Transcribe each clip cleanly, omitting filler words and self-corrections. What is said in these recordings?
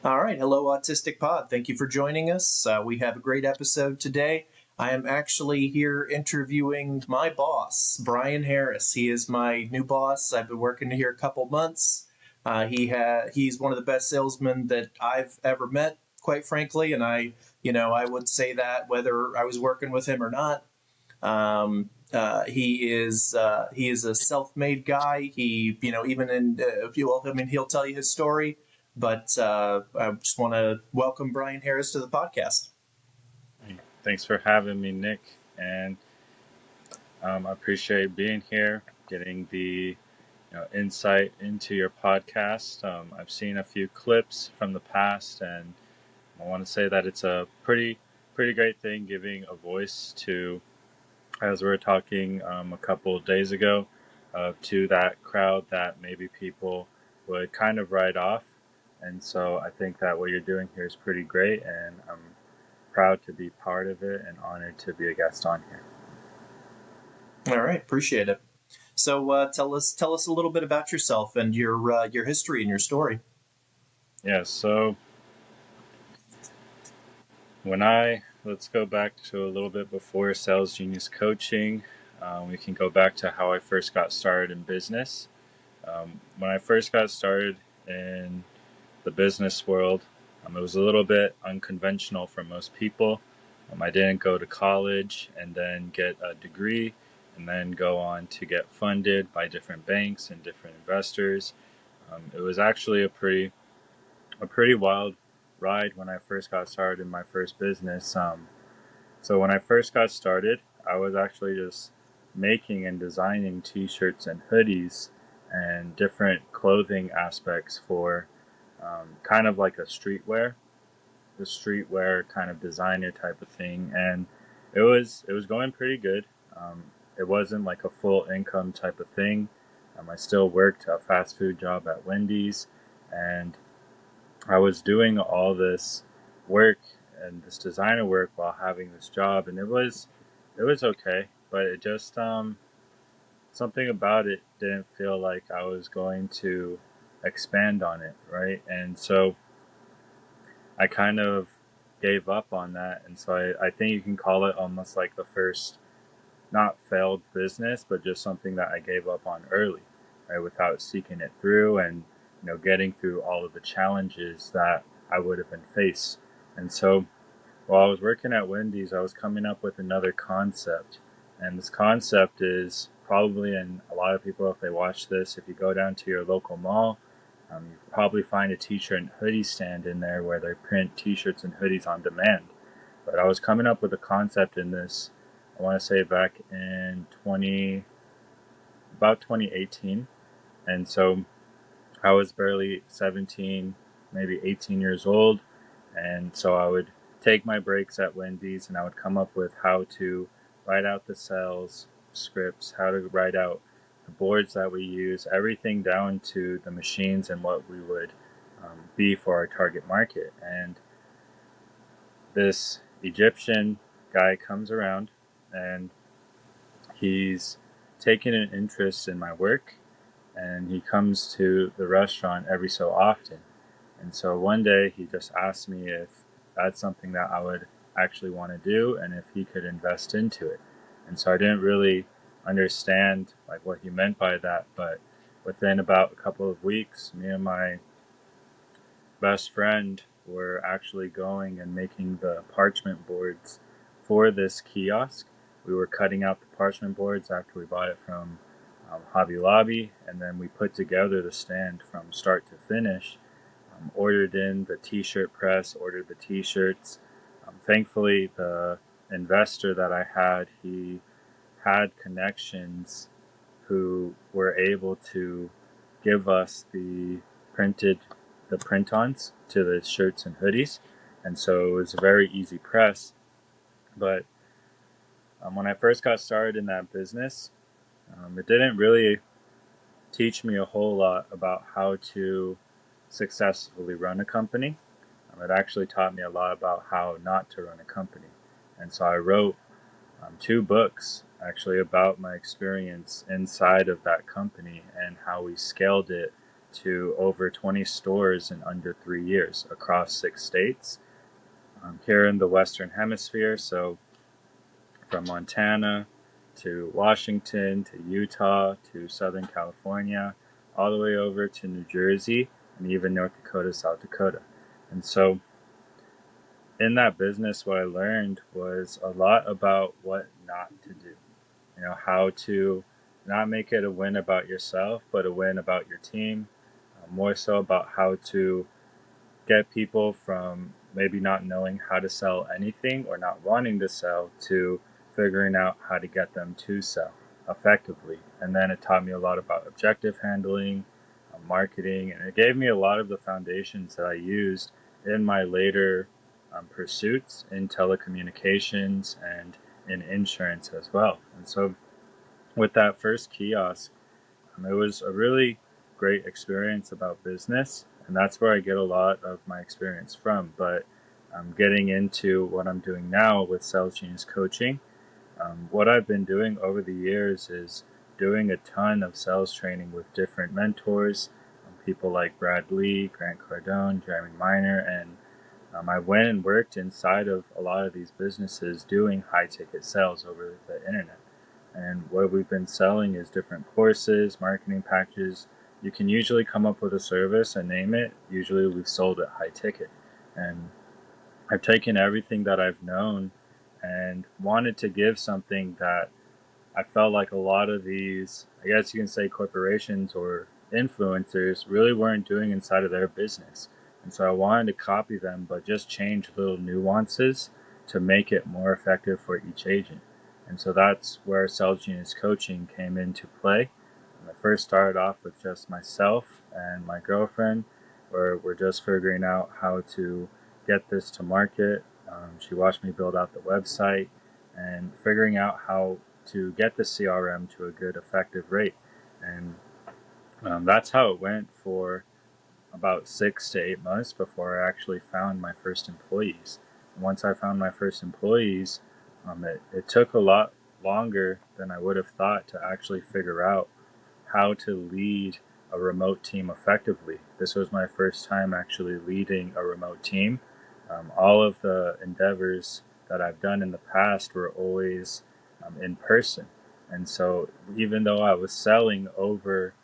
All right. Hello, Autistic Pod. Thank you for joining us. We have a great episode today. I am actually here interviewing my boss, Bryan Harris. He is my new boss. I've been working here a couple months. He's one of the best salesmen that I've ever met, quite frankly. And I would say that whether I was working with him or not. He is a self-made guy. Even in he'll tell you his story. But I just want to welcome Bryan Harris to the podcast. Thanks for having me, Nick. And I appreciate being here, getting the insight into your podcast. I've seen a few clips from the past, and I want to say that it's a pretty great thing giving a voice to, as we were talking a couple of days ago, to that crowd that maybe people would kind of write off. And so I think that what you're doing here is pretty great, and I'm proud to be part of it and honored to be a guest on here. All right, appreciate it. So tell us a little bit about yourself and your history and your story. Yeah, so let's go back to a little bit before Sales Genius Coaching. We can go back to how I first got started in business. When I first got started in the business world, it was a little bit unconventional for most people. I didn't go to college and then get a degree and then go on to get funded by different banks and different investors. It was actually a pretty wild ride when I first got started in my first business. So when I first got started, I was actually just making and designing t-shirts and hoodies and different clothing aspects for kind of like the streetwear kind of designer type of thing, and it was going pretty good. It wasn't like a full income type of thing. I still worked a fast food job at Wendy's, and I was doing all this work and this designer work while having this job, and it was okay, but it just something about it didn't feel like I was going to expand on it, right? And so I kind of gave up on that. And so I think you can call it almost like the first, not failed business, but just something that I gave up on early, right? Without seeking it through and, getting through all of the challenges that I would have been faced. And so while I was working at Wendy's, I was coming up with another concept. And this concept is probably, and a lot of people, if they watch this, if you go down to your local mall, you probably find a t-shirt and hoodie stand in there where they print t-shirts and hoodies on demand. But I was coming up with a concept in this, I want to say back in about 2018. And so I was barely 17, maybe 18 years old. And so I would take my breaks at Wendy's and I would come up with how to write out the sales scripts, how to write out the boards that we use, everything down to the machines and what we would be for our target market. And this Egyptian guy comes around and he's taken an interest in my work, and he comes to the restaurant every so often. And so one day he just asked me if that's something that I would actually want to do and if he could invest into it. And so I didn't really understand like what he meant by that, but within about a couple of weeks, me and my best friend were actually going and making the parchment boards for this kiosk. We were cutting out the parchment boards after we bought it from Hobby Lobby, and then we put together the stand from start to finish. Ordered in the t-shirt press, ordered the t-shirts. Thankfully, the investor that I had, he had connections who were able to give us the print-ons to the shirts and hoodies. And so it was a very easy press. But when I first got started in that business, it didn't really teach me a whole lot about how to successfully run a company. It actually taught me a lot about how not to run a company. And so I wrote 2 books actually about my experience inside of that company and how we scaled it to over 20 stores in under 3 years across 6 states. Here in the Western Hemisphere, so from Montana to Washington to Utah to Southern California, all the way over to New Jersey and even North Dakota, South Dakota. And so in that business, what I learned was a lot about what not to do. How to not make it a win about yourself, but a win about your team. More so about how to get people from maybe not knowing how to sell anything or not wanting to sell to figuring out how to get them to sell effectively. And then it taught me a lot about objective handling, marketing, and it gave me a lot of the foundations that I used in my later pursuits in telecommunications and in insurance as well. And so with that first kiosk, it was a really great experience about business, and that's where I get a lot of my experience from. But getting into what I'm doing now with Sales Genius Coaching, what I've been doing over the years is doing a ton of sales training with different mentors, people like Brad Lee, Grant Cardone, Jeremy Miner, and I went and worked inside of a lot of these businesses doing high ticket sales over the internet. And what we've been selling is different courses, marketing packages. You can usually come up with a service and name it. Usually we've sold it high ticket. And I've taken everything that I've known and wanted to give something that I felt like a lot of these, I guess you can say corporations or influencers really weren't doing inside of their business. And so I wanted to copy them, but just change little nuances to make it more effective for each agent. And so that's where Sales Genius Coaching came into play. And I first started off with just myself and my girlfriend, where we're just figuring out how to get this to market. She watched me build out the website and figuring out how to get the CRM to a good, effective rate. And that's how it went for about 6 to 8 months before I actually found my first employees. And once I found my first employees, it took a lot longer than I would have thought to actually figure out how to lead a remote team effectively. This was my first time actually leading a remote team. All of the endeavors that I've done in the past were always in person. And so even though I was selling over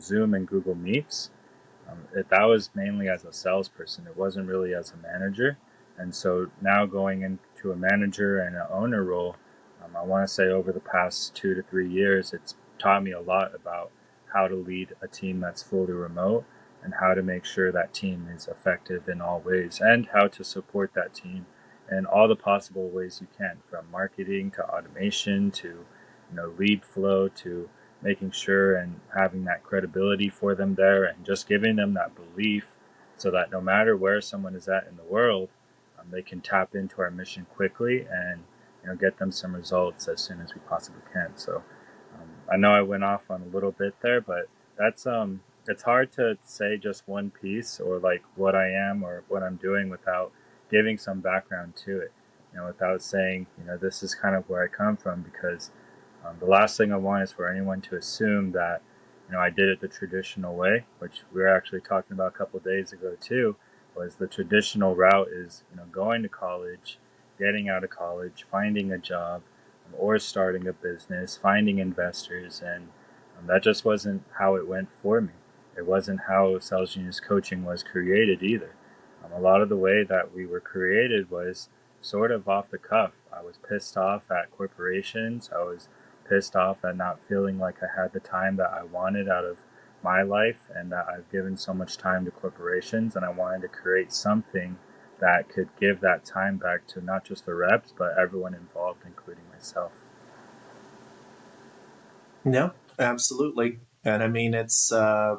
Zoom and Google Meets, that was mainly as a salesperson. It wasn't really as a manager. And so now going into a manager and an owner role, I want to say over the past 2 to 3 years, it's taught me a lot about how to lead a team that's fully remote and how to make sure that team is effective in all ways and how to support that team in all the possible ways you can, from marketing to automation to lead flow to making sure and having that credibility for them there and just giving them that belief so that no matter where someone is at in the world, they can tap into our mission quickly and get them some results as soon as we possibly can. So I know I went off on a little bit there, but that's it's hard to say just one piece or like what I am or what I'm doing without giving some background to it, without saying, this is kind of where I come from, because the last thing I want is for anyone to assume that, I did it the traditional way, which we were actually talking about a couple of days ago too, was the traditional route is, going to college, getting out of college, finding a job, or starting a business, finding investors. And that just wasn't how it went for me. It wasn't how Sales Genius Coaching was created either. A lot of the way that we were created was sort of off the cuff. I was pissed off at corporations. I was pissed off at not feeling like I had the time that I wanted out of my life and that I've given so much time to corporations, and I wanted to create something that could give that time back to not just the reps, but everyone involved, including myself. No, absolutely. And I mean, it's a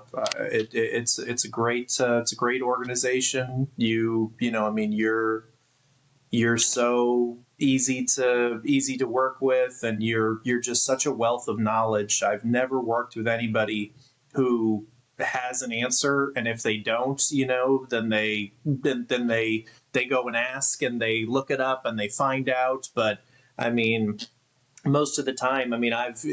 great organization. I mean, you're so easy to work with, and you're just such a wealth of knowledge. I've never worked with anybody who has an answer, and if they don't, then they go and ask and they look it up and they find out. But I mean, most of the time, I mean, I've,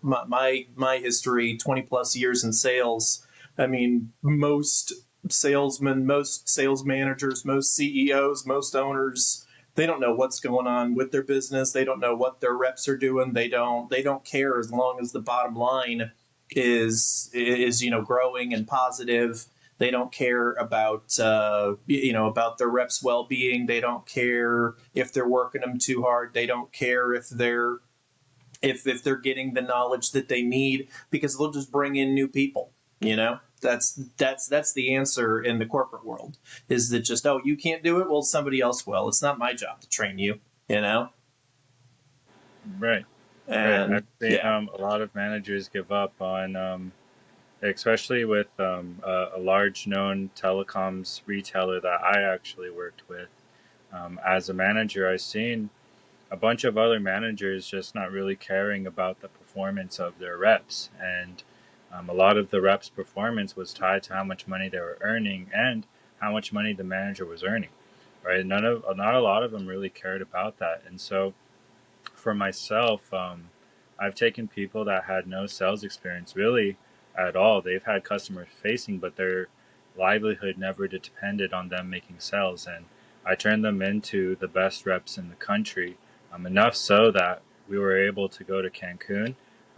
my history, 20 plus years in sales, I mean, most salesmen, most sales managers, most CEOs, most owners, they don't know what's going on with their business. They don't know what their reps are doing. They don't care as long as the bottom line is growing and positive. They don't care about about their reps' well-being. They don't care if they're working them too hard. They don't care if they're getting the knowledge that they need, because they'll just bring in new people. That's the answer in the corporate world, is that just, oh, you can't do it, well, somebody else will. It's not my job to train you. you know Right. Right. I've and seen yeah. a lot of managers give up on, especially with a large known telecoms retailer that I actually worked with. As a manager, I've seen a bunch of other managers just not really caring about the performance of their reps. And a lot of the reps' performance was tied to how much money they were earning and how much money the manager was earning. Right? Not a lot of them really cared about that. And so for myself, I've taken people that had no sales experience really at all. They've had customer facing, but their livelihood never depended on them making sales. And I turned them into the best reps in the country, enough so that we were able to go to Cancun.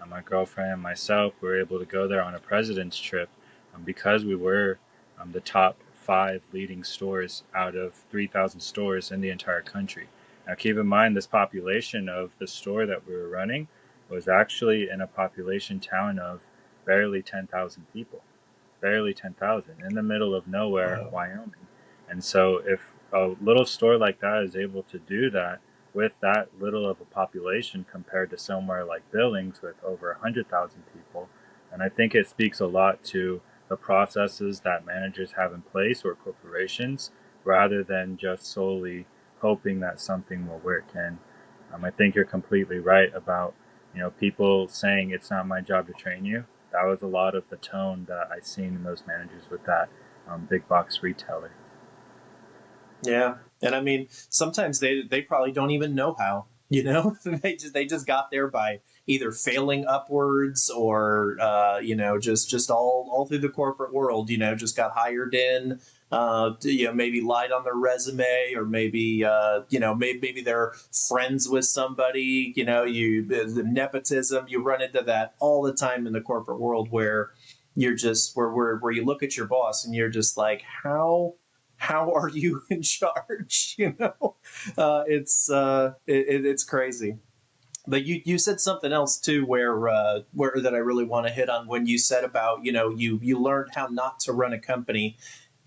My girlfriend and myself were able to go there on a president's trip, because we were the top 5 leading stores out of 3,000 stores in the entire country. Now, keep in mind, this population of the store that we were running was actually in a population town of barely 10,000 people, barely 10,000 in the middle of nowhere, Wow. Wyoming. And so, if a little store like that is able to do that with that little of a population compared to somewhere like Billings with over 100,000 people, and I think it speaks a lot to the processes that managers have in place or corporations rather than just solely hoping that something will work. And I think you're completely right about people saying it's not my job to train you. That was a lot of the tone that I seen in those managers with that big box retailer. Yeah. And I mean, sometimes they probably don't even know how. They just got there by either failing upwards, or just all through the corporate world. Just got hired in. Maybe lied on their resume, or maybe they're friends with somebody. The nepotism. You run into that all the time in the corporate world, where you're just where you look at your boss and you're just like, how are you in charge? It's crazy. But you said something else too, where that I really want to hit on, when you said about, you learned how not to run a company.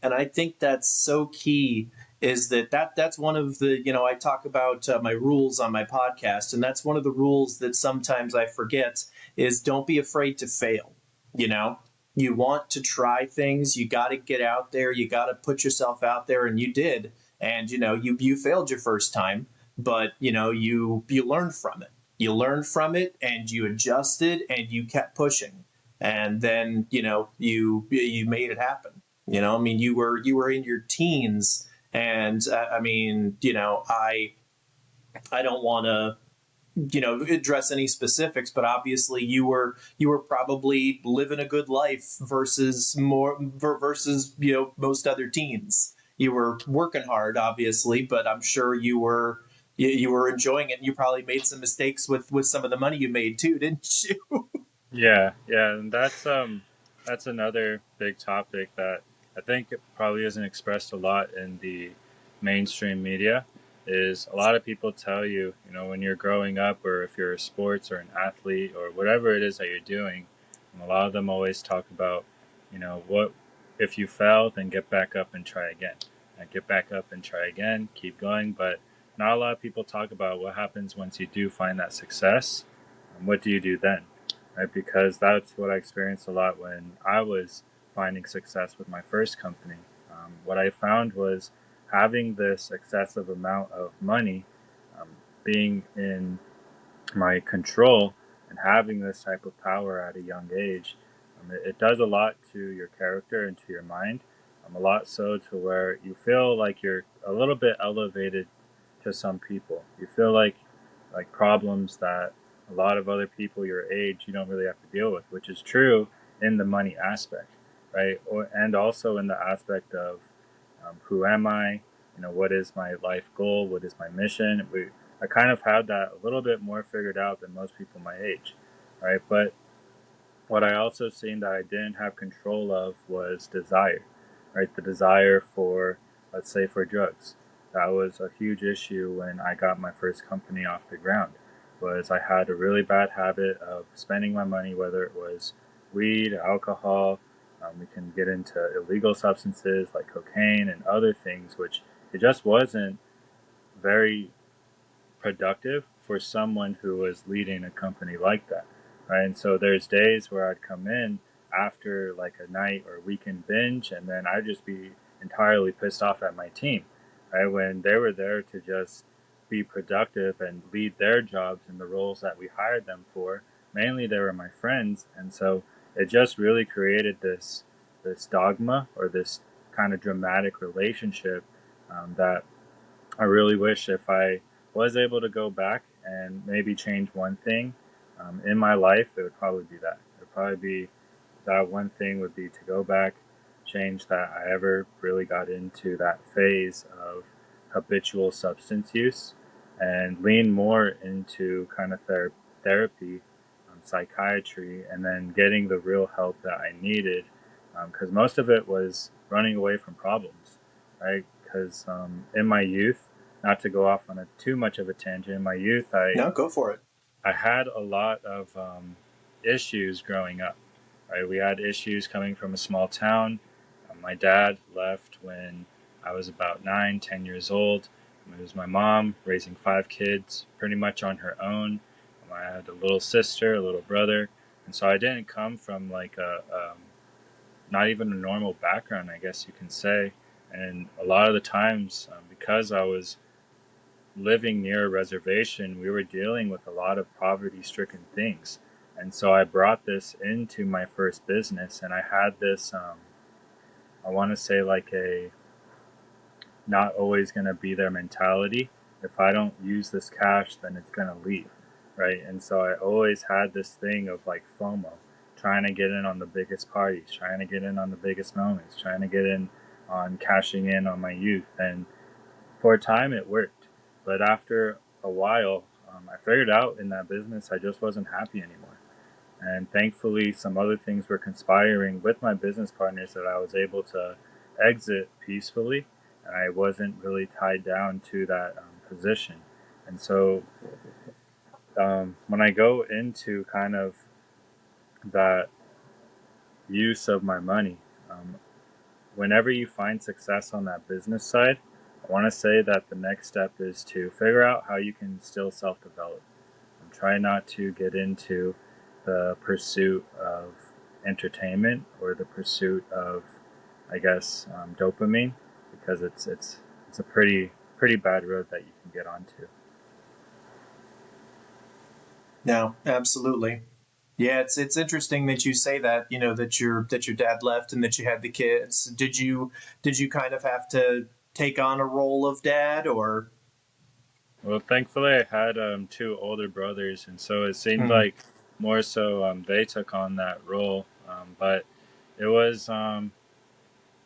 And I think that's so key, is that's one of the, I talk about my rules on my podcast, and that's one of the rules that sometimes I forget, is don't be afraid to fail. you know you want to try things, you got to get out there, you got to put yourself out there, and you did. And you failed your first time, but you learned from it. And you adjusted, and you kept pushing, and then you made it happen. I mean, you were in your teens, and I mean, I don't want to address any specifics, but obviously you were probably living a good life versus most other teens. You were working hard, obviously, but I'm sure you were enjoying it, and you probably made some mistakes with some of the money you made too, didn't you? Yeah, yeah, and that's another big topic that I think it probably isn't expressed a lot in the mainstream media. Is a lot of people tell you, when you're growing up, or if you're a sports or an athlete or whatever it is that you're doing, and a lot of them always talk about, what if you fail, then get back up and try again, and get back up and try again, keep going. But not a lot of people talk about what happens once you do find that success, and what do you do then, right? Because that's what I experienced a lot when I was finding success with my first company. What I found was having this excessive amount of money, um, being in my control, and having this type of power at a young age, it does a lot to your character and to your mind. A lot so to where you feel like you're a little bit elevated to some people. You feel like problems that a lot of other people your age you don't really have to deal with, which is true in the money aspect. right? And also in the aspect of who am I? What is my life goal? What is my mission? I kind of had that a little bit more figured out than most people my age, right? But what I also seen that I didn't have control of was desire, right? The desire for, let's say, for drugs. That was a huge issue when I got my first company off the ground. Was I had a really bad habit of spending my money, whether it was weed, alcohol. We can get into illegal substances like cocaine and other things, which it just wasn't very productive for someone who was leading a company like that, right? And so there's days where I'd come in after like a night or weekend binge, and then I'd just be entirely pissed off at my team, right? When they were there to just be productive and lead their jobs in the roles that we hired them for. Mainly they were my friends, and so it just really created this dogma or this kind of dramatic relationship that I really wish if I was able to go back and maybe change one thing in my life, it would probably be that. It would probably be that one thing would be to go back, change that I ever really got into that phase of habitual substance use and lean more into kind of therapy, psychiatry, and then getting the real help that I needed. Because most of it was running away from problems, right? Because in my youth, not to go off on too much of a tangent, in my youth, No, go for it. I had a lot of issues growing up. Right, we had issues coming from a small town. My dad left when I was about 9, 10 years old. It was my mom raising 5 kids pretty much on her own. I had a little sister, a little brother, and so I didn't come from like not even a normal background, I guess you can say. And a lot of the times, because I was living near a reservation, we were dealing with a lot of poverty stricken things. And so I brought this into my first business, and I had this, I want to say, like a not always going to be there mentality. If I don't use this cash, then it's going to leave. Right. And so I always had this thing of like FOMO, trying to get in on the biggest parties, trying to get in on the biggest moments, trying to get in on cashing in on my youth. And for a time, it worked. But after a while, I figured out in that business I just wasn't happy anymore. And thankfully, some other things were conspiring with my business partners that I was able to exit peacefully, and I wasn't really tied down to that position. And so, when I go into kind of that use of my money, whenever you find success on that business side, I want to say that the next step is to figure out how you can still self develop. Try not to get into the pursuit of entertainment or the pursuit of, I guess, dopamine, because it's a pretty bad road that you can get onto. No, absolutely. Yeah, it's interesting that you say that, that your dad left and that you had the kids. Did you kind of have to take on a role of dad or Well, thankfully, I had 2 older brothers, and so it seemed hmm, like more so they took on that role. But it was,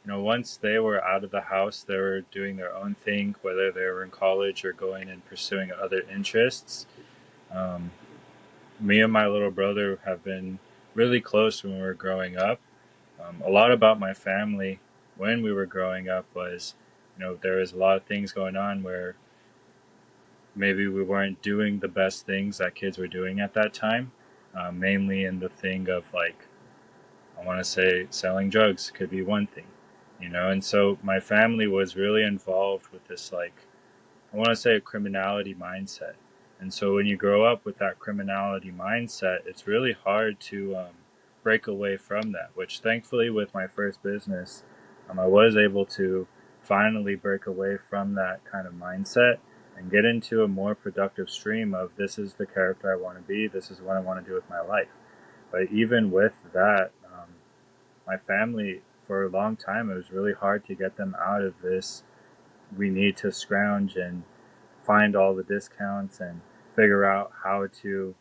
once they were out of the house, they were doing their own thing, whether they were in college or going and pursuing other interests. Um, Me and my little brother have been really close when we were growing up. A lot about my family when we were growing up was, there was a lot of things going on where maybe we weren't doing the best things that kids were doing at that time, mainly in the thing of like, I want to say selling drugs could be one thing, and so my family was really involved with this, like, I want to say a criminality mindset. And so when you grow up with that criminality mindset, it's really hard to break away from that, which thankfully with my first business, I was able to finally break away from that kind of mindset and get into a more productive stream of this is the character I want to be, this is what I want to do with my life. But even with that, my family, for a long time, it was really hard to get them out of this. We need to scrounge and find all the discounts and figure out how to,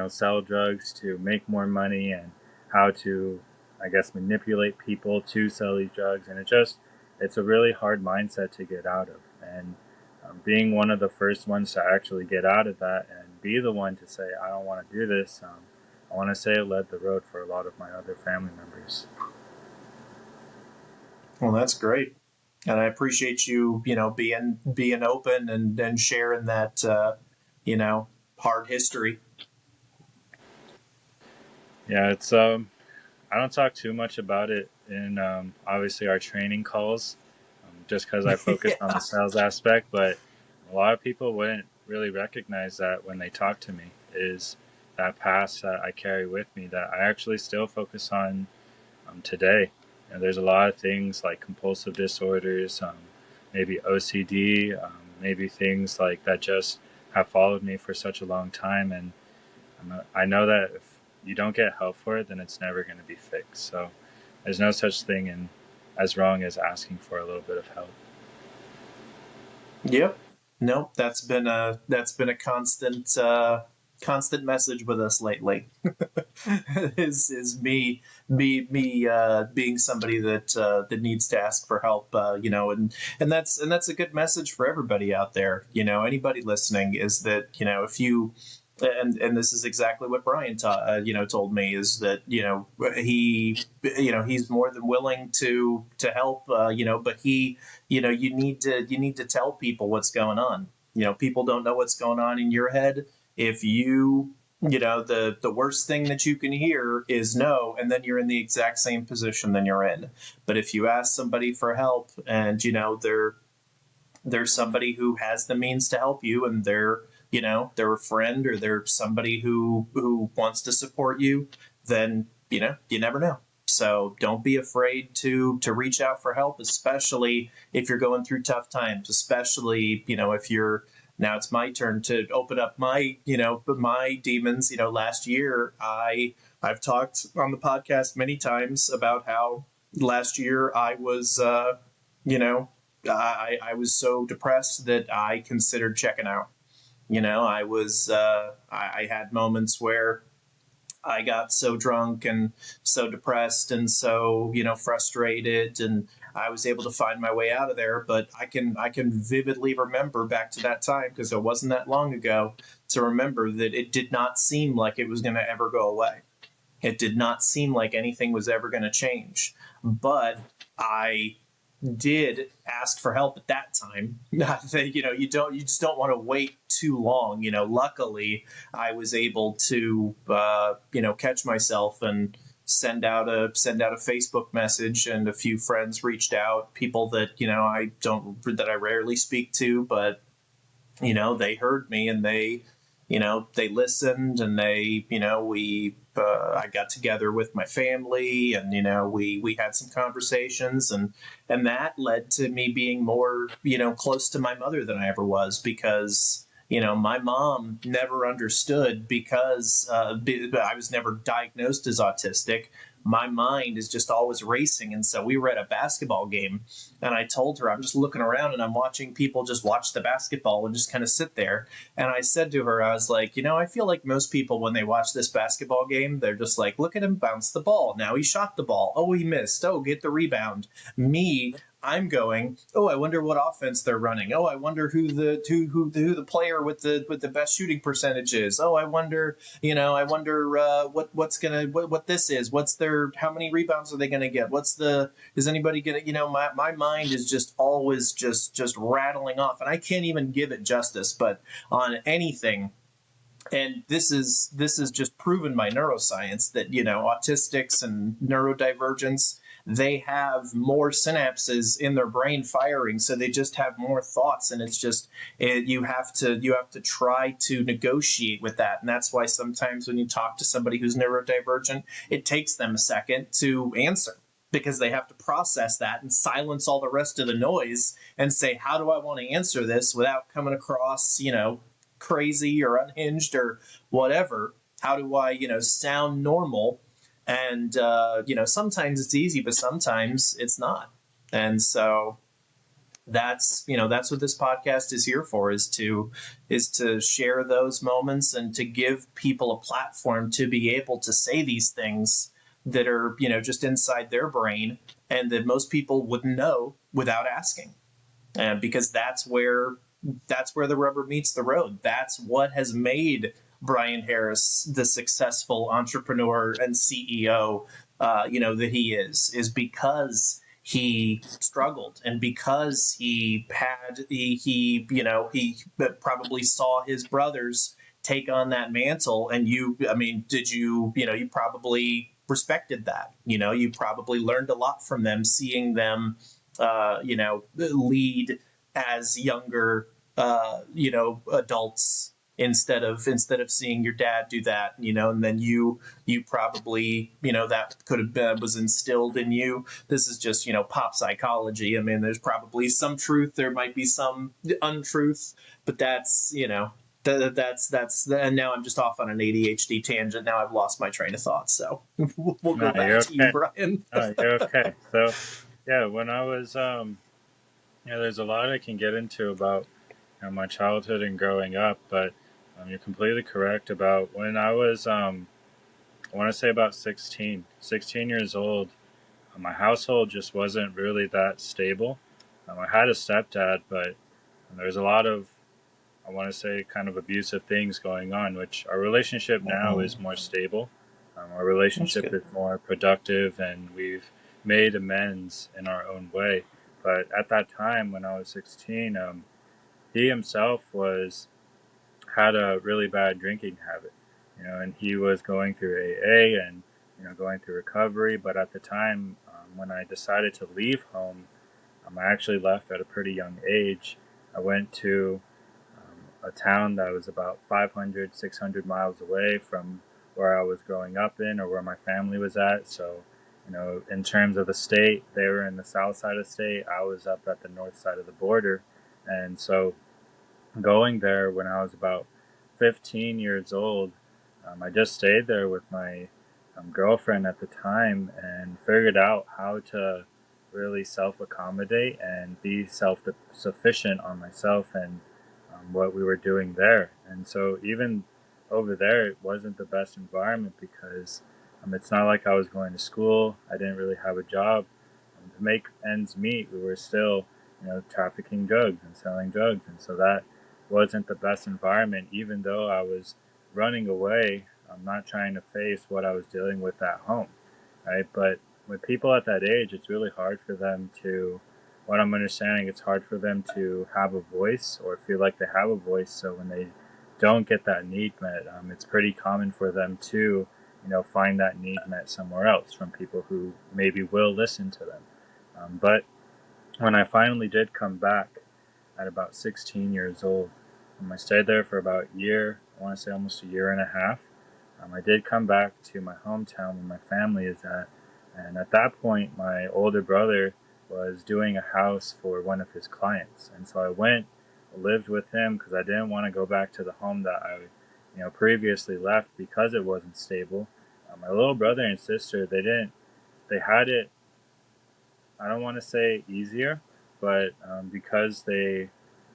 sell drugs to make more money and how to I guess, manipulate people to sell these drugs. And it's a really hard mindset to get out of. And being one of the first ones to actually get out of that and be the one to say, I don't want to do this, I want to say it led the road for a lot of my other family members. Well, that's great. And I appreciate you, being open and sharing that, hard history. Yeah, it's I don't talk too much about it in obviously our training calls, just because I focus on the Yeah. sales aspect. But a lot of people wouldn't really recognize that when they talk to me, is that past that I carry with me that I actually still focus on today. And there's a lot of things like compulsive disorders, maybe OCD, maybe things like that just have followed me for such a long time. And I know that if you don't get help for it, then it's never going to be fixed. So there's no such thing as wrong as asking for a little bit of help. Yep. Nope. That's been a constant message with us lately. is me being somebody that needs to ask for help, and that's a good message for everybody out there. Anybody listening, is that, if you, and this is exactly what Bryan told me, is that, he's more than willing to help, but you need to tell people what's going on. People don't know what's going on in your head. If the worst thing that you can hear is no, and then you're in the exact same position that you're in. But if you ask somebody for help, and they're somebody who has the means to help you, and they're a friend, or they're somebody who wants to support you, then you never know. So don't be afraid to reach out for help, especially if you're going through tough times, especially, if you're, now it's my turn to open up my demons. Last year, I've talked on the podcast many times about how last year I was, I was so depressed that I considered checking out. I had moments where I got so drunk and so depressed and so, frustrated, and I was able to find my way out of there. But I can vividly remember back to that time, because it wasn't that long ago, to remember that it did not seem like it was going to ever go away. It did not seem like anything was ever going to change. But I did ask for help at that time. Not that, you just don't want to wait too long. Luckily I was able to catch myself and send out a Facebook message, and a few friends reached out, people that I rarely speak to, but they heard me, and they listened, and I got together with my family, and we had some conversations, and that led to me being more close to my mother than I ever was, because my mom never understood, because I was never diagnosed as autistic. My mind is just always racing. And so we were at a basketball game, and I told her, I'm just looking around and I'm watching people just watch the basketball and just kind of sit there. And I said to her, I was like, I feel like most people, when they watch this basketball game, they're just like, look at him bounce the ball. Now he shot the ball. Oh, he missed. Oh, get the rebound. Me, I'm going, oh, I wonder what offense they're running. Oh, I wonder who the player with the best shooting percentage is. Oh, I wonder what this is. How many rebounds are they gonna get? Is anybody gonna, my mind is just always just rattling off, and I can't even give it justice, but on anything. And this is just proven by neuroscience that, autistics and neurodivergents, they have more synapses in their brain firing, so they just have more thoughts, and it's just you have to try to negotiate with that. And that's why sometimes when you talk to somebody who's neurodivergent, it takes them a second to answer, because they have to process that and silence all the rest of the noise and say, how do I want to answer this without coming across crazy or unhinged or whatever? How do I sound normal? And sometimes it's easy, but sometimes it's not. And so that's what this podcast is here for, is to share those moments, and to give people a platform to be able to say these things that are, just inside their brain, and that most people wouldn't know without asking. And because that's where the rubber meets the road. That's what has made Bryan Harris the successful entrepreneur and CEO, that he is because he struggled, and because he probably saw his brothers take on that mantle. And you probably respected that. You probably learned a lot from them, seeing them, lead as younger, adults, instead of seeing your dad do that. And then you probably, that could have been was instilled in you. This is just, pop psychology. I mean, there's probably some truth, there might be some untruth, but that's, and now I'm just off on an ADHD tangent. Now I've lost my train of thought. So we'll go No, you're back to you, okay. Bryan. No, you're okay. So, yeah, when I was, there's a lot I can get into about my childhood and growing up, but you're completely correct about when I was, I want to say about 16 years old. My household just wasn't really that stable. I had a stepdad, but there was a lot of, I want to say, kind of abusive things going on, which our relationship now is more stable. Our relationship is more productive, and we've made amends in our own way. But at that time, when I was 16, he himself had a really bad drinking habit, and he was going through AA and going through recovery. But at the time, when I decided to leave home, I actually left at a pretty young age. I went to a town that was about 500, 600 miles away from where I was growing up in, or where my family was at. So, in terms of the state, they were in the south side of the state. I was up at the north side of the border. And so going there when I was about 15 years old, I just stayed there with my girlfriend at the time, and figured out how to really self-accommodate and be self-sufficient on myself and what we were doing there. And so even over there, it wasn't the best environment, because it's not like I was going to school. I didn't really have a job. To make ends meet, we were still, trafficking drugs and selling drugs. And so that wasn't the best environment, even though I was running away. I'm not trying to face what I was dealing with at home, right? But with people at that age, it's really hard for them to, what I'm understanding, it's hard for them to have a voice or feel like they have a voice. So when they don't get that need met, it's pretty common for them to, find that need met somewhere else from people who maybe will listen to them. But when I finally did come back at about 16 years old, I stayed there for about a year, I want to say almost a year and a half. I did come back to my hometown where my family is at. And at that point, my older brother was doing a house for one of his clients. And so I went, lived with him, because I didn't want to go back to the home that I previously left, because it wasn't stable. My little brother and sister, they had it, I don't want to say easier, but because they,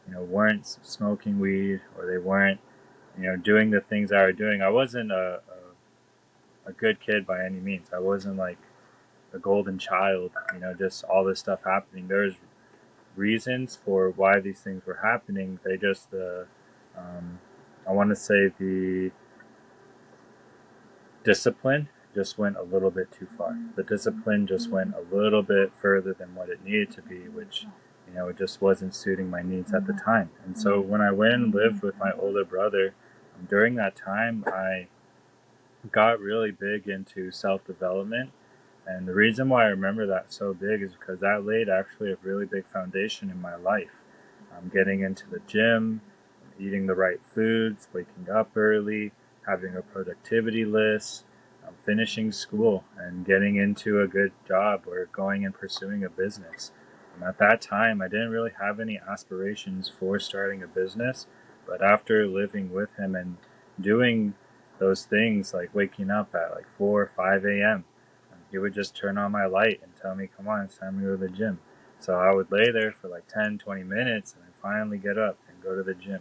weren't smoking weed, or they weren't, doing the things I was doing. I wasn't a good kid by any means. I wasn't like a golden child, just all this stuff happening. There's reasons for why these things were happening. They just, I want to say the discipline just went a little bit too far. The discipline just went a little bit further than what it needed to be, which, it just wasn't suiting my needs at the time. And so when I went and lived with my older brother, during that time, I got really big into self-development. And the reason why I remember that so big is because that laid actually a really big foundation in my life. Getting into the gym, eating the right foods, waking up early, having a productivity list, finishing school, and getting into a good job, or going and pursuing a business. At that time, I didn't really have any aspirations for starting a business, but after living with him and doing those things, like waking up at like 4 or 5 a.m., he would just turn on my light and tell me, come on, it's time to go to the gym. So I would lay there for like 10, 20 minutes, and I'd finally get up and go to the gym.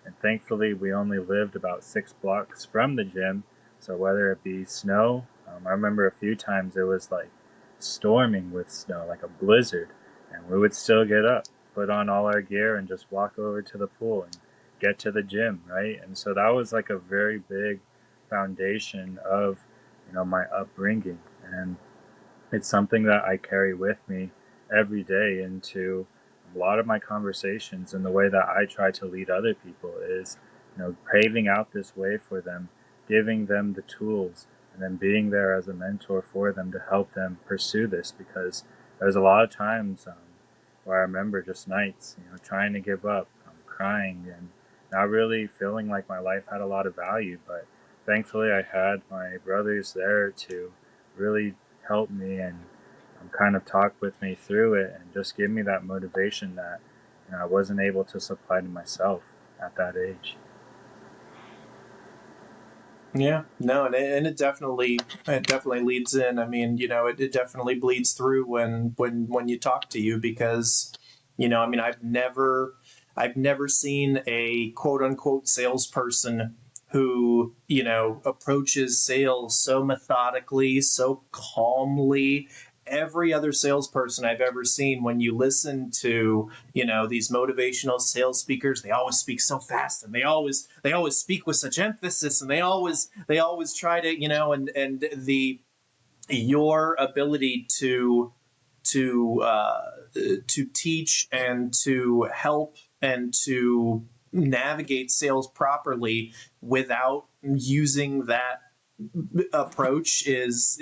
And thankfully, we only lived about 6 blocks from the gym. So whether it be snow, I remember a few times it was like storming with snow, like a blizzard, and we would still get up, put on all our gear, and just walk over to the pool and get to the gym, right? And so that was like a very big foundation of, my upbringing, and it's something that I carry with me every day into a lot of my conversations, and the way that I try to lead other people is, paving out this way for them, giving them the tools, and then being there as a mentor for them to help them pursue this. Because there's a lot of times where I remember just nights, trying to give up, crying, and not really feeling like my life had a lot of value. But thankfully, I had my brothers there to really help me and kind of talk with me through it, and just give me that motivation that I wasn't able to supply to myself at that age. Yeah, no, and it definitely leads in. I mean, it definitely bleeds through when you talk to you, because, I mean, I've never seen a quote unquote salesperson who, approaches sales so methodically, so calmly. Every other salesperson I've ever seen, when you listen to, these motivational sales speakers, they always speak so fast, and they always speak with such emphasis, and they always try to, and your ability to teach and to help and to navigate sales properly without using that approach is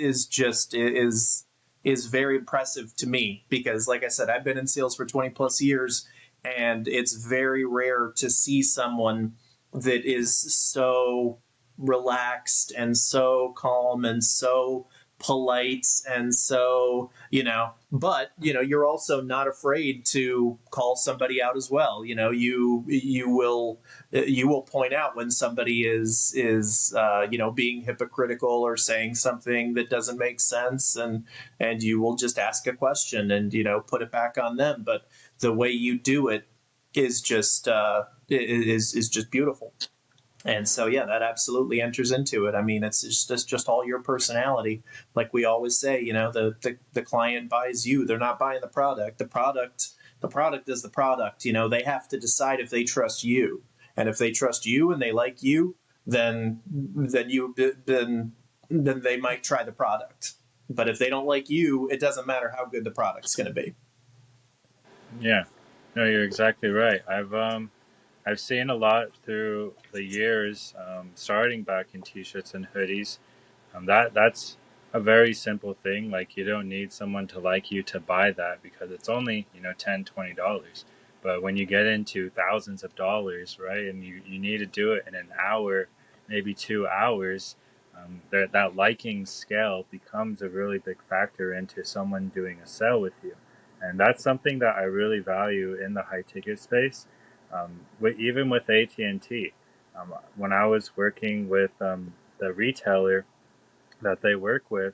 very impressive to me, because, like I said, I've been in sales for 20 plus years, and it's very rare to see someone that is so relaxed and so calm and so polite, and so, but, you're also not afraid to call somebody out as well. You will point out when somebody is being hypocritical or saying something that doesn't make sense, and you will just ask a question and, put it back on them. But the way you do it is just beautiful. And so, yeah, that absolutely enters into it. I mean, it's just all your personality. Like we always say, the client buys you. They're not buying the product. The product is the product. They have to decide if they trust you. And if they trust you and they like you, then they might try the product. But if they don't like you, it doesn't matter how good the product's going to be. Yeah, no, you're exactly right. I've seen a lot through the years, starting back in t-shirts and hoodies. That's a very simple thing. Like, you don't need someone to like you to buy that, because it's only, $10, $20. But when you get into thousands of dollars, right, and you need to do it in an hour, maybe 2 hours, that liking scale becomes a really big factor into someone doing a sale with you. And that's something that I really value in the high ticket space. Even with AT&T, when I was working with the retailer that they work with,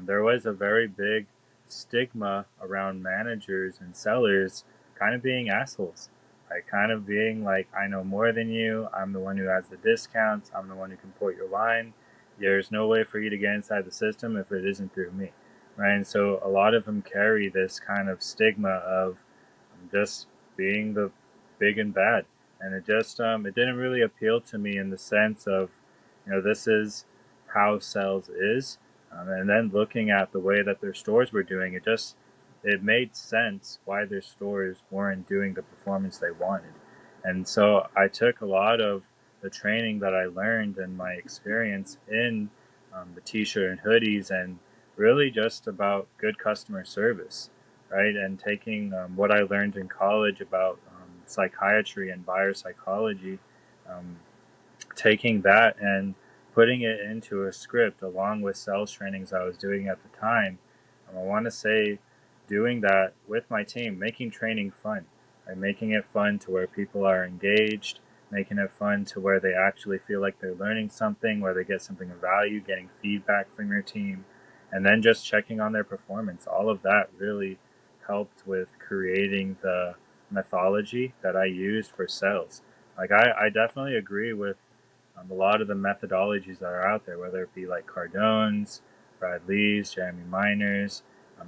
there was a very big stigma around managers and sellers kind of being assholes. Like, kind of being like, I know more than you. I'm the one who has the discounts. I'm the one who can port your line. There's no way for you to get inside the system if it isn't through me. Right. And so a lot of them carry this kind of stigma of just being the big and bad. And it didn't really appeal to me, in the sense of, this is how sales is. And then looking at the way that their stores were doing, it made sense why their stores weren't doing the performance they wanted. And so I took a lot of the training that I learned and my experience in the t-shirt and hoodies, and really just about good customer service, right? And taking what I learned in college about psychiatry and buyer psychology, um, taking that and putting it into a script along with sales trainings I was doing at the time. I want to say, doing that with my team, making training fun, right? Making it fun to where people are engaged, making it fun to where they actually feel like they're learning something, where they get something of value, getting feedback from your team, and then just checking on their performance. All of that really helped with creating the methodology that I used for sales. Like, I definitely agree with a lot of the methodologies that are out there, whether it be like Cardone's, Brad Lees, Jeremy Miners,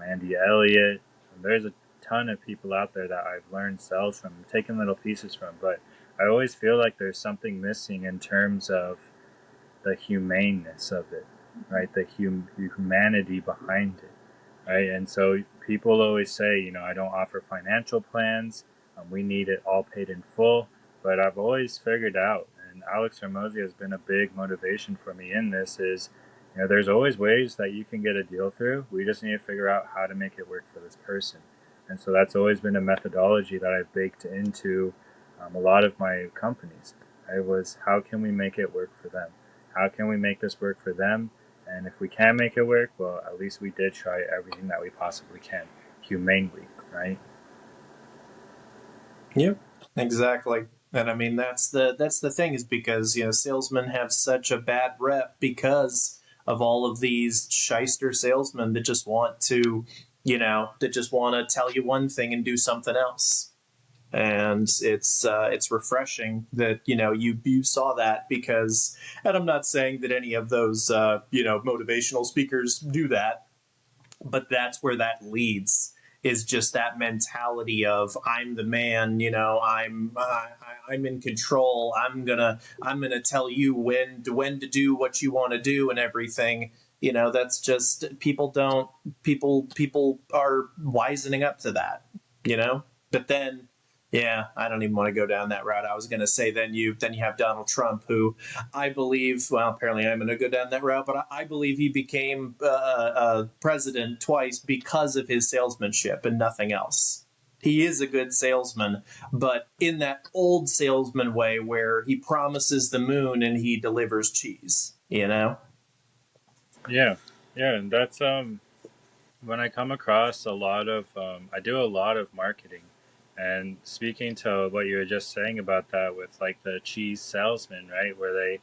Andy Elliott. And there's a ton of people out there that I've learned sales from, taken little pieces from, but I always feel like there's something missing in terms of the humaneness of it, right? The humanity behind it, right? And so people always say, I don't offer financial plans. We need it all paid in full. But I've always figured out, and Alex Hormozy has been a big motivation for me in this, is, there's always ways that you can get a deal through. We just need to figure out how to make it work for this person. And so that's always been a methodology that I've baked into a lot of my companies. It was, how can we make it work for them? How can we make this work for them? And if we can make it work, well, at least we did try everything that we possibly can, humanely, right? Yep, exactly. And I mean that's the thing, is because salesmen have such a bad rep because of all of these shyster salesmen that just want to tell you one thing and do something else. And it's refreshing that you saw that, because, and I'm not saying that any of those motivational speakers do that, but that's where that leads, is just that mentality of, I'm the man, I'm in control. I'm gonna tell you when to do what you want to do and everything. That's just, people are wisening up to that. But then, yeah, I don't even want to go down that route. I was going to say, then you have Donald Trump, who I believe, well, apparently I'm going to go down that route, but I believe he became president twice because of his salesmanship and nothing else. He is a good salesman, but in that old salesman way where he promises the moon and he delivers cheese, Yeah, and that's when I come across a lot of, I do a lot of marketing. And speaking to what you were just saying about that with like the cheese salesman, right, where they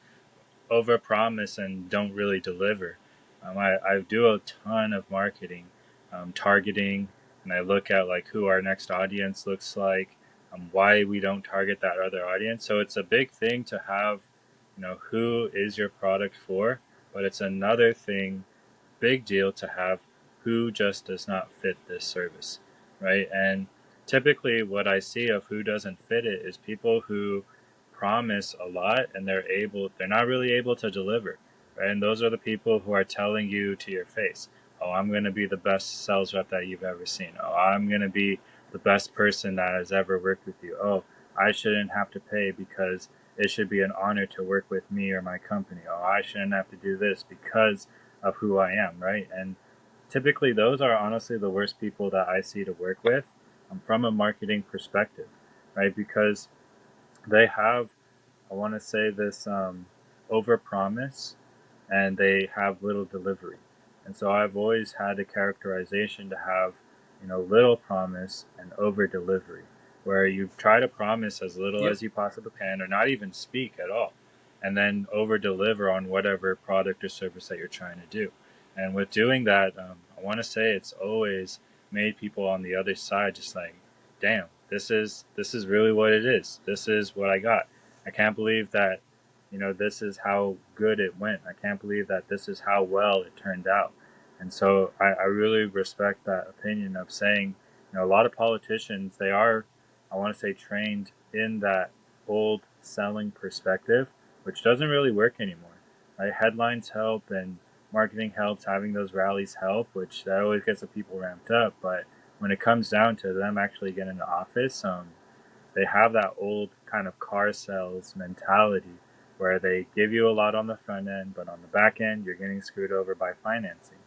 overpromise and don't really deliver. I do a ton of marketing, targeting, and I look at like who our next audience looks like, why we don't target that other audience. So it's a big thing to have, who is your product for, but it's another thing, big deal, to have who just does not fit this service, right? And typically what I see of who doesn't fit it is people who promise a lot and they're not really able to deliver, right? And those are the people who are telling you to your face, oh, I'm going to be the best sales rep that you've ever seen. Oh, I'm going to be the best person that has ever worked with you. Oh, I shouldn't have to pay because it should be an honor to work with me or my company. Oh, I shouldn't have to do this because of who I am, right? And typically those are honestly the worst people that I see to work with, from a marketing perspective, right? Because they have, I want to say this, over promise, and they have little delivery. And so I've always had a characterization to have, little promise and over delivery, where you try to promise as little Yep. as you possibly can, or not even speak at all, and then over deliver on whatever product or service that you're trying to do. And with doing that, I want to say it's always made people on the other side just like, damn, this is really what it is. This is what I got. I can't believe that, this is how good it went. I can't believe that this is how well it turned out. And so I really respect that opinion of saying, a lot of politicians, they are, I want to say, trained in that old selling perspective, which doesn't really work anymore. Right? Headlines help and marketing helps, having those rallies help, which that always gets the people ramped up. But when it comes down to them actually getting into office, they have that old kind of car sales mentality where they give you a lot on the front end, but on the back end, you're getting screwed over by financing,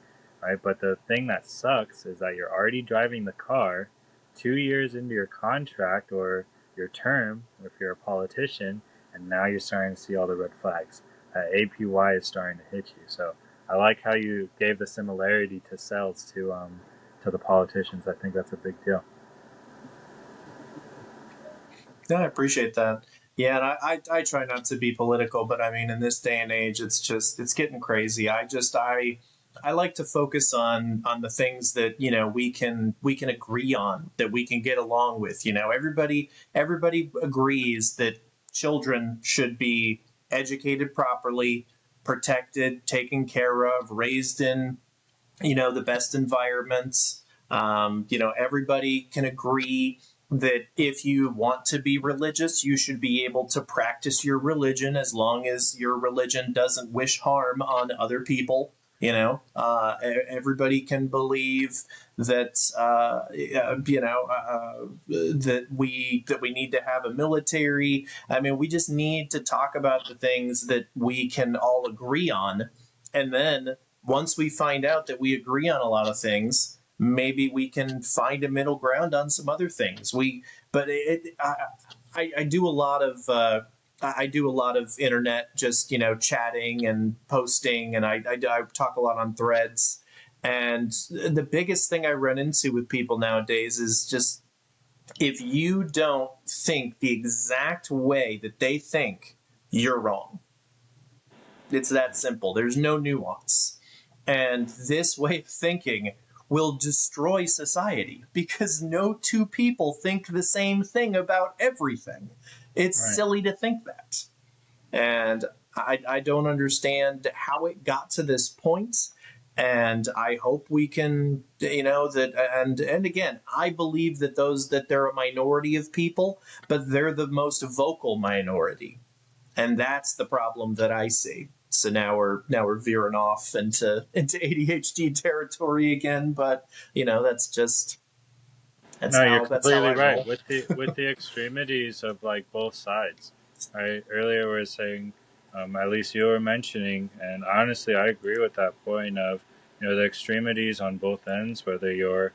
right? But the thing that sucks is that you're already driving the car 2 years into your contract or your term, if you're a politician, and now you're starting to see all the red flags. APY is starting to hit you. So I like how you gave the similarity to sales to the politicians. I think that's a big deal. Yeah, I appreciate that. Yeah, and I try not to be political, but I mean, in this day and age, it's getting crazy. I like to focus on the things that we can agree on, that we can get along with. Everybody agrees that children should be educated properly, protected, taken care of, raised in the best environments. Everybody can agree that if you want to be religious, you should be able to practice your religion as long as your religion doesn't wish harm on other people. Everybody can believe that that we need to have a military. I mean, we just need to talk about the things that we can all agree on, and then once we find out that we agree on a lot of things, maybe we can find a middle ground on some other things. I do a lot of I do a lot of internet, just chatting and posting, and I talk a lot on threads. And the biggest thing I run into with people nowadays is just, if you don't think the exact way that they think, you're wrong. It's that simple. There's no nuance. And this way of thinking will destroy society because no two people think the same thing about everything. It's Right. silly to think that. And I don't understand how it got to this point. And I hope we can, that, and again, I believe that they're a minority of people, but they're the most vocal minority. And that's the problem that I see. So now we're veering off into ADHD territory again, but that's No, you're how completely I right. roll. With the extremities of like both sides. Right? Earlier we were saying, at least you were mentioning, and honestly, I agree with that point of the extremities on both ends, whether you're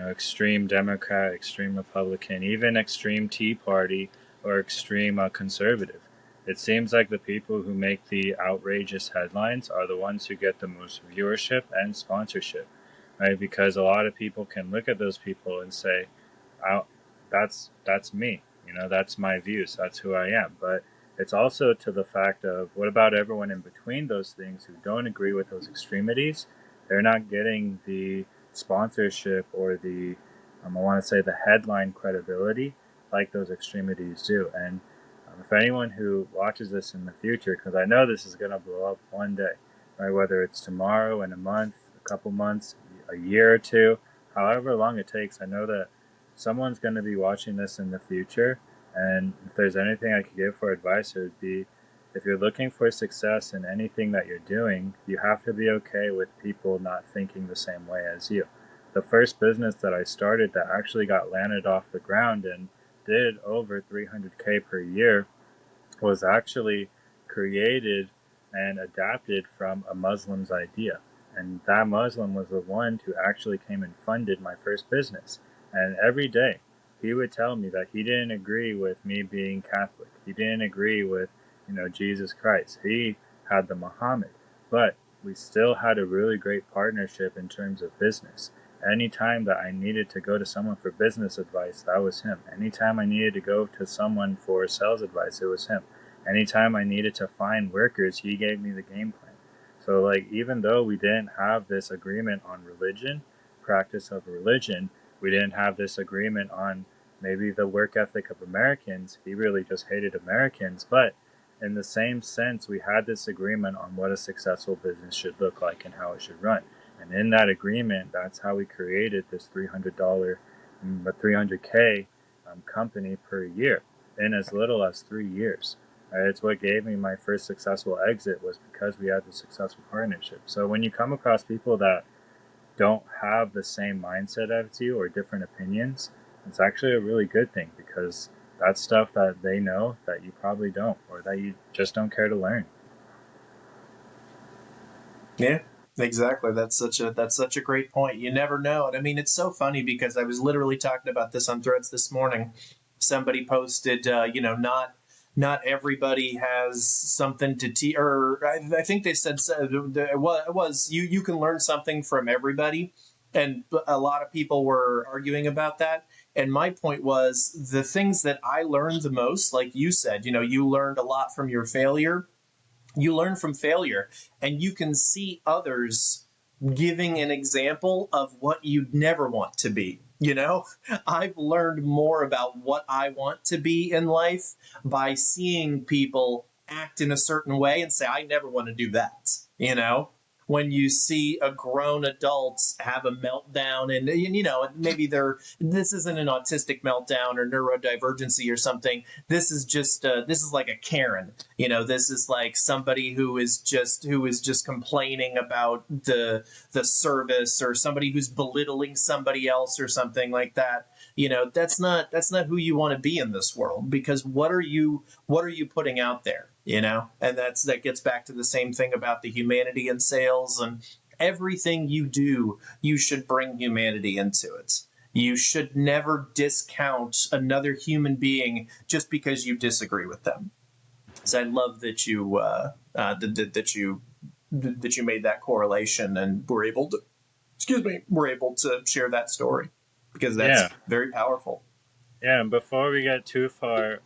extreme Democrat, extreme Republican, even extreme Tea Party or extreme conservative. It seems like the people who make the outrageous headlines are the ones who get the most viewership and sponsorship, right? Because a lot of people can look at those people and say, I, that's me. That's my views. That's who I am. But it's also to the fact of, what about everyone in between those things who don't agree with those extremities? They're not getting the sponsorship or the I want to say the headline credibility like those extremities do. And if anyone who watches this in the future, because I know this is going to blow up one day, right? Whether it's tomorrow, in a month, a couple months, a year or two, however long it takes, I know that someone's going to be watching this in the future. And if there's anything I could give for advice, it would be, if you're looking for success in anything that you're doing, you have to be okay with people not thinking the same way as you. The first business that I started that actually got landed off the ground and did over 300K per year was actually created and adapted from a Muslim's idea. And that Muslim was the one who actually came and funded my first business. And every day he would tell me that he didn't agree with me being Catholic. He didn't agree with, Jesus Christ. He had the Muhammad. But we still had a really great partnership in terms of business. Anytime that I needed to go to someone for business advice, that was him. Anytime I needed to go to someone for sales advice, it was him. Anytime I needed to find workers, he gave me the game plan. So, like, even though we didn't have this agreement on religion, practice of religion, we didn't have this agreement on maybe the work ethic of Americans. He really just hated Americans. But in the same sense, we had this agreement on what a successful business should look like and how it should run. And in that agreement, that's how we created this $300K company per year in as little as 3 years. It's what gave me my first successful exit, was because we had the successful partnership. So when you come across people that don't have the same mindset as you or different opinions, it's actually a really good thing, because that's stuff that they know that you probably don't, or that you just don't care to learn. Yeah, exactly. That's such a great point. You never know. And I mean, it's so funny because I was literally talking about this on Threads this morning. Somebody posted, not everybody has something to teach, or I think they said, it was you can learn something from everybody, and a lot of people were arguing about that. And my point was, the things that I learned the most, like you said, you learned a lot from your failure. You learn from failure, and you can see others giving an example of what you'd never want to be. I've learned more about what I want to be in life by seeing people act in a certain way and say, I never want to do that. when you see a grown adult have a meltdown, and maybe this isn't an autistic meltdown or neurodivergency or something. This is just this is like a Karen. This is like somebody who is just complaining about the service, or somebody who's belittling somebody else or something like that. That's not who you want to be in this world, because what are you putting out there? And that gets back to the same thing about the humanity in sales. And everything you do, you should bring humanity into it. You should never discount another human being just because you disagree with them. So I love that you made that correlation, and were able to share that story, because Yeah. that's very powerful. Yeah. And before we get too far,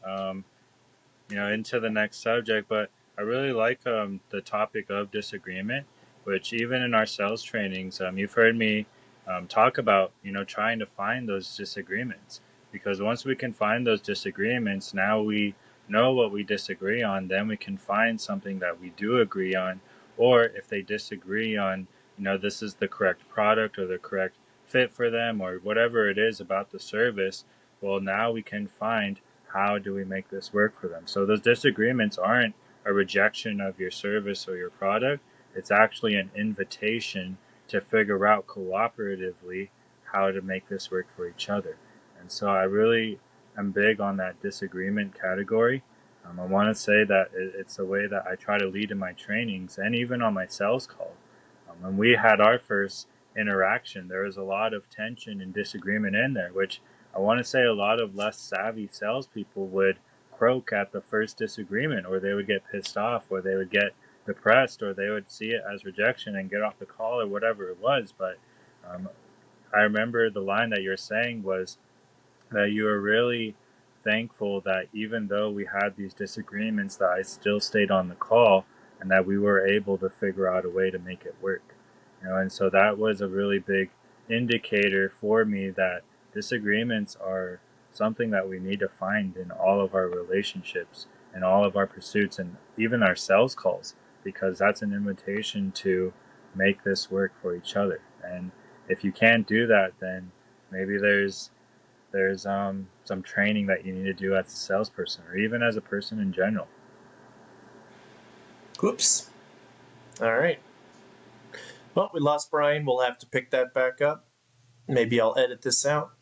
into the next subject, but I really like the topic of disagreement, which even in our sales trainings, you've heard me talk about, trying to find those disagreements. Because once we can find those disagreements, now we know what we disagree on, then we can find something that we do agree on. Or if they disagree on, this is the correct product or the correct fit for them, or whatever it is about the service, well, now we can find how do we make this work for them. So those disagreements aren't a rejection of your service or your product. It's actually an invitation to figure out cooperatively how to make this work for each other. And so I really am big on that disagreement category. I want to say that it's a way that I try to lead in my trainings and even on my sales call. When we had our first interaction, there was a lot of tension and disagreement in there, which I want to say a lot of less savvy salespeople would croak at the first disagreement, or they would get pissed off, or they would get depressed, or they would see it as rejection and get off the call, or whatever it was. But um, I remember the line that you're saying was that you were really thankful that even though we had these disagreements, that I still stayed on the call and that we were able to figure out a way to make it work. And so that was a really big indicator for me that disagreements are something that we need to find in all of our relationships and all of our pursuits and even our sales calls, because that's an invitation to make this work for each other. And if you can't do that, then maybe there's some training that you need to do as a salesperson, or even as a person in general. Whoops. All right. Well, we lost Bryan. We'll have to pick that back up. Maybe I'll edit this out.